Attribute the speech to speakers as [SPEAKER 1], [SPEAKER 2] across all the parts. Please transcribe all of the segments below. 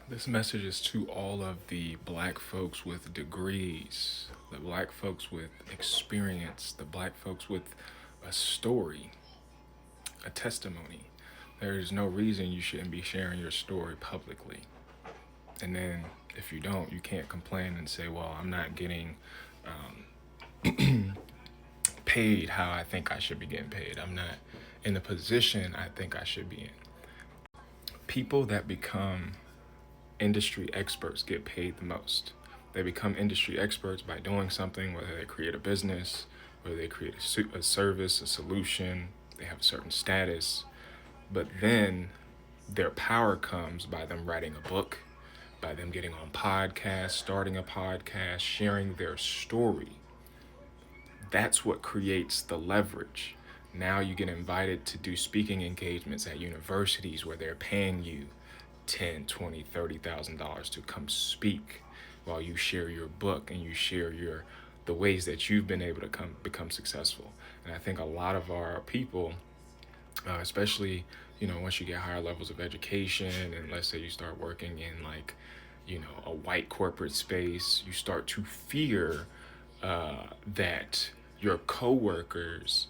[SPEAKER 1] This message is to all of the black folks with degrees, the black folks with experience, the black folks with a story, a testimony. There is no reason you shouldn't be sharing your story publicly. And then if you don't, you can't complain and say, well, I'm not getting paid how I think I should be getting paid. I'm not in the position I think I should be in. People that become industry experts get paid the most. They become industry experts by doing something, whether they create a business, whether they create a service, a solution, they have a certain status. But then their power comes by them writing a book, by them getting on podcasts, starting a podcast, sharing their story. That's what creates the leverage. Now you get invited to do speaking engagements at universities where they're paying you 10, 20, $30,000 to come speak while you share your book and you share the ways that you've been able to become successful. And I think a lot of our people, especially once you get higher levels of education, and let's say you start working in like a white corporate space, you start to fear that your coworkers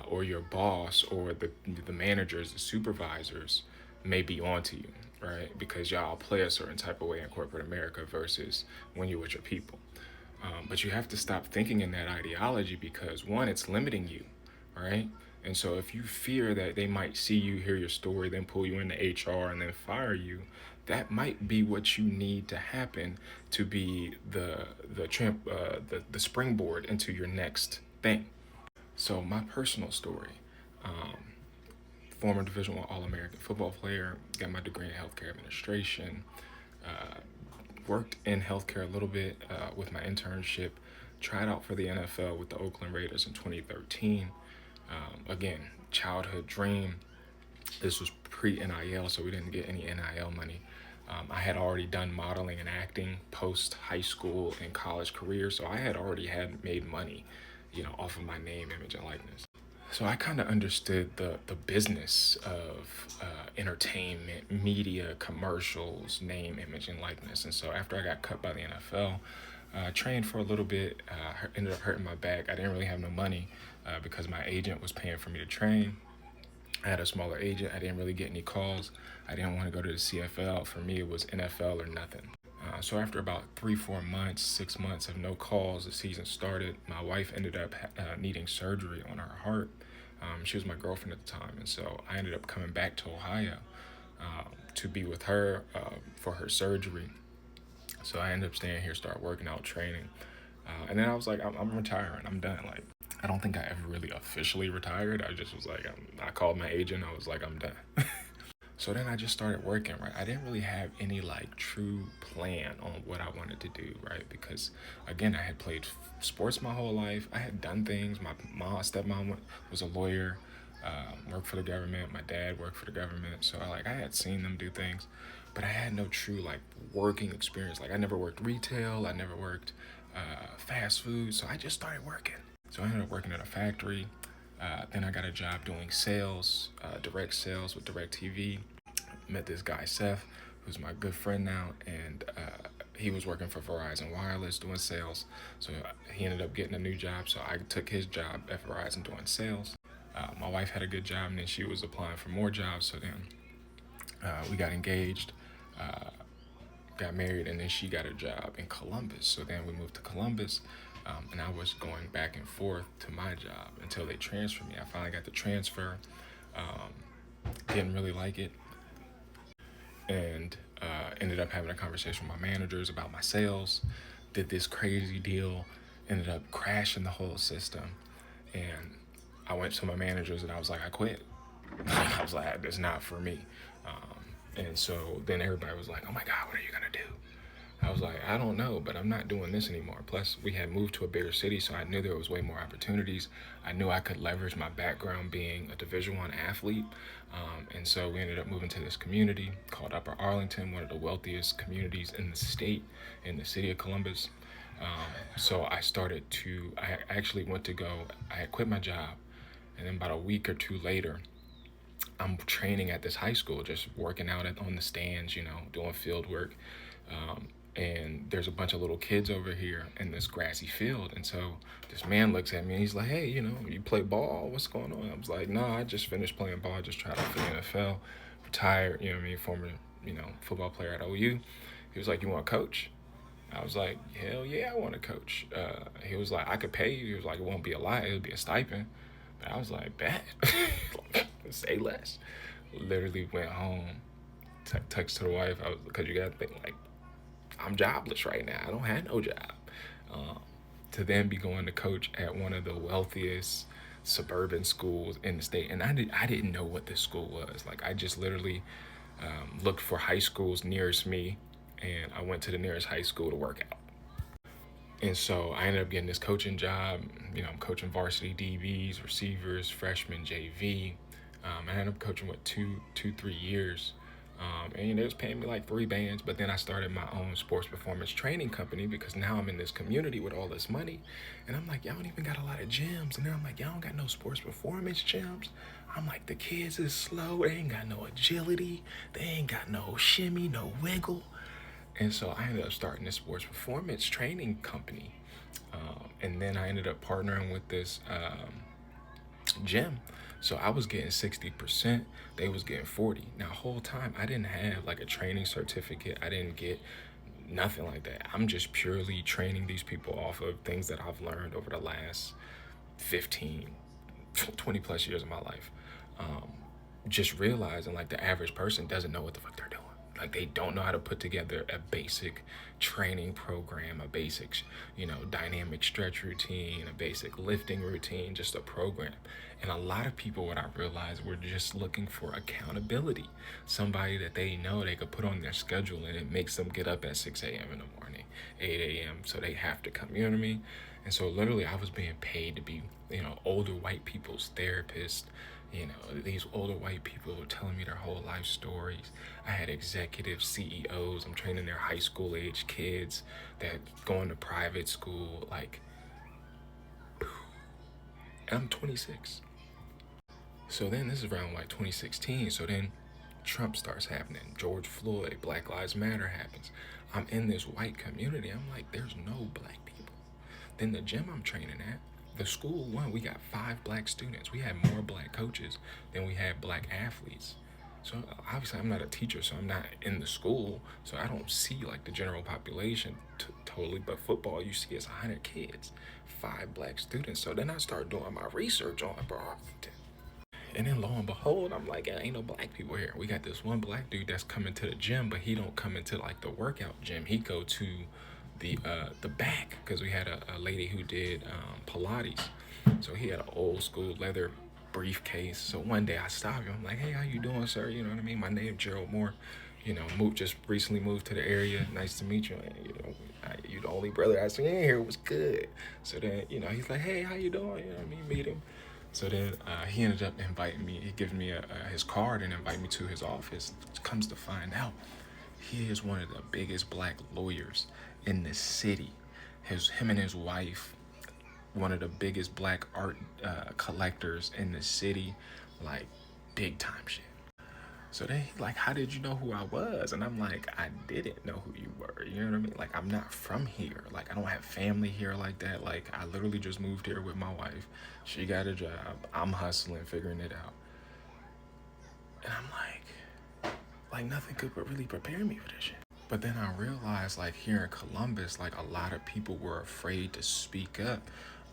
[SPEAKER 1] or your boss or the managers, the supervisors may be onto you, right? Because y'all play a certain type of way in corporate America versus when you're with your people. But you have to stop thinking in that ideology because one, it's limiting you, right? And so if you fear that they might see you, hear your story, then pull you into HR and then fire you, that might be what you need to happen to be the springboard into your next thing. So my personal story, um, former Division One All-American football player, got my degree in healthcare administration, worked in healthcare a little bit with my internship, tried out for the NFL with the Oakland Raiders in 2013. Again, childhood dream. This was pre-NIL, so we didn't get any NIL money. I had already done modeling and acting post high school and college career, so I had already had made money, off of my name, image, and likeness. So I kind of understood the business of entertainment, media, commercials, name, image, and likeness. And so after I got cut by the NFL, trained for a little bit, ended up hurting my back. I didn't really have no money because my agent was paying for me to train. I had a smaller agent. I didn't really get any calls. I didn't want to go to the CFL. For me, it was NFL or nothing. So after about 3, 4 months, 6 months of no calls, the season started. My wife ended up needing surgery on her heart. She was my girlfriend at the time, and so I ended up coming back to Ohio to be with her for her surgery. So I ended up staying here, start working out, training, and then I was like, I'm retiring. I'm done. Like, I don't think I ever really officially retired. I just was like, I called my agent. I was like, I'm done. So then I just started working, right? I didn't really have any like true plan on what I wanted to do, right? Because again, I had played sports my whole life. I had done things. My stepmom was a lawyer, worked for the government. My dad worked for the government. So I had seen them do things, but I had no true like working experience. Like I never worked retail. I never worked fast food. So I just started working. So I ended up working at a factory. Then I got a job doing sales, direct sales with DirecTV. Met this guy, Seth, who's my good friend now, and he was working for Verizon Wireless doing sales. So he ended up getting a new job, so I took his job at Verizon doing sales. My wife had a good job, and then she was applying for more jobs, so then we got engaged, got married, and then she got a job in Columbus. So then we moved to Columbus, and I was going back and forth to my job until they transferred me. I finally got the transfer. Didn't really like it, and ended up having a conversation with my managers about my sales. Did this crazy deal, ended up crashing the whole system, and I went to my managers and I was like, I quit. I was like, it's not for me. And so then everybody was like, oh my God, what are you gonna do? I was like, I don't know, but I'm not doing this anymore. Plus, we had moved to a bigger city, so I knew there was way more opportunities. I knew I could leverage my background being a Division One athlete, and so we ended up moving to this community called Upper Arlington, one of the wealthiest communities in the state, in the city of Columbus. So I actually went to go. I had quit my job, and then about a week or two later, I'm training at this high school, just working out on the stands, doing field work. And there's a bunch of little kids over here in this grassy field. And so this man looks at me and he's like, hey, you play ball? What's going on? I was like, no, I just finished playing ball. I just tried out for the NFL, retired, former, football player at OU. He was like, you want to coach? I was like, hell yeah, I want to coach. He was like, I could pay you. He was like, it won't be a lot. It'll be a stipend. But I was like, bet. Say less. Literally went home, texted the wife. Because you got to think, like, I'm jobless right now. I don't have no job. To then be going to coach at one of the wealthiest suburban schools in the state. And I didn't know what this school was. Like, I just literally looked for high schools nearest me, and I went to the nearest high school to work out. And so I ended up getting this coaching job. I'm coaching varsity DBs, receivers, freshmen, JV. I ended up coaching, 3 years. And it was paying me like $3 bands, but then I started my own sports performance training company because now I'm in this community with all this money. And I'm like, y'all don't even got a lot of gyms. And then I'm like, y'all don't got no sports performance gyms. I'm like, the kids is slow. They ain't got no agility. They ain't got no shimmy, no wiggle. And so I ended up starting this sports performance training company. And then I ended up partnering with this gym. So I was getting 60%, they was getting 40. Now, whole time I didn't have like a training certificate. I didn't get nothing like that. I'm just purely training these people off of things that I've learned over the last 15, 20 plus years of my life. Just realizing like the average person doesn't know what the fuck they're doing. Like, they don't know how to put together a basic training program, a basic, dynamic stretch routine, a basic lifting routine, just a program. And a lot of people, what I realized, were just looking for accountability. Somebody that they know they could put on their schedule and it makes them get up at 6 a.m. in the morning, 8 a.m. So they have to come, you know what I mean? And so literally I was being paid to be, older white people's therapist. These older white people were telling me their whole life stories. I had executive CEOs. I'm training their high school age kids that going to private school. Like, I'm 26. So then this is around like 2016. So then Trump starts happening. George Floyd, Black Lives Matter happens. I'm in this white community. I'm like, there's no black people. Then the gym I'm training at, the school, we got 5 black students. We had more black coaches than we had black athletes. So obviously I'm not a teacher, so I'm not in the school, so I don't see like the general population totally. But football, you see, it's 100 kids, 5 black students. So then I start doing my research on Arlington. And then lo and behold, I'm like, ain't no black people here. We got this one black dude that's coming to the gym, but he don't come into like the workout gym. He go to the back, because we had a lady who did Pilates. So he had an old school leather briefcase. So one day I stopped him. I'm like, hey, how you doing, sir? You know what I mean? My name Gerald Moore. Just recently moved to the area. Nice to meet you. And, you the only brother I seen here. Was good. So then, he's like, hey, how you doing? You know what I mean? Meet him. So then he ended up inviting me. He gave me his card and invited me to his office. Comes to find out, he is one of the biggest black lawyers in the city. Him and his wife, one of the biggest black art collectors in the city, like big time shit. So they like, how did you know who I was? And I'm like, I didn't know who you were. You know what I mean? Like, I'm not from here. Like, I don't have family here like that. Like, I literally just moved here with my wife. She got a job. I'm hustling, figuring it out. And I'm like nothing could really prepare me for this shit. But then I realized, like, here in Columbus, like, a lot of people were afraid to speak up.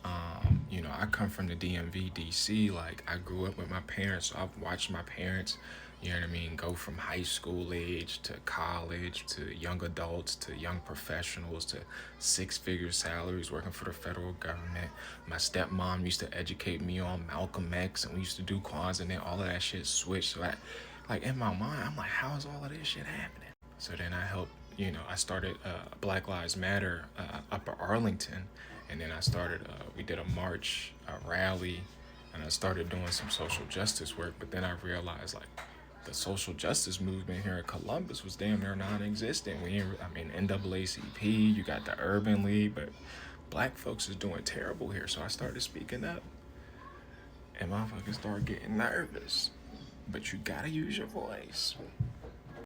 [SPEAKER 1] I come from the DMV, DC. Like, I grew up with my parents, so I've watched my parents, you know what I mean, go from high school age to college to young adults to young professionals to 6-figure salaries working for the federal government. My stepmom used to educate me on Malcolm X, and we used to do Kwanzaa, and then all of that shit switched. So in my mind, I'm like, how is all of this shit happening? So then I helped, I started Black Lives Matter Upper Arlington. And then I started, we did a march, a rally, and I started doing some social justice work. But then I realized, like, the social justice movement here in Columbus was damn near non-existent. NAACP, you got the Urban League, but black folks is doing terrible here. So I started speaking up, and motherfuckers started getting nervous. but you gotta use your voice.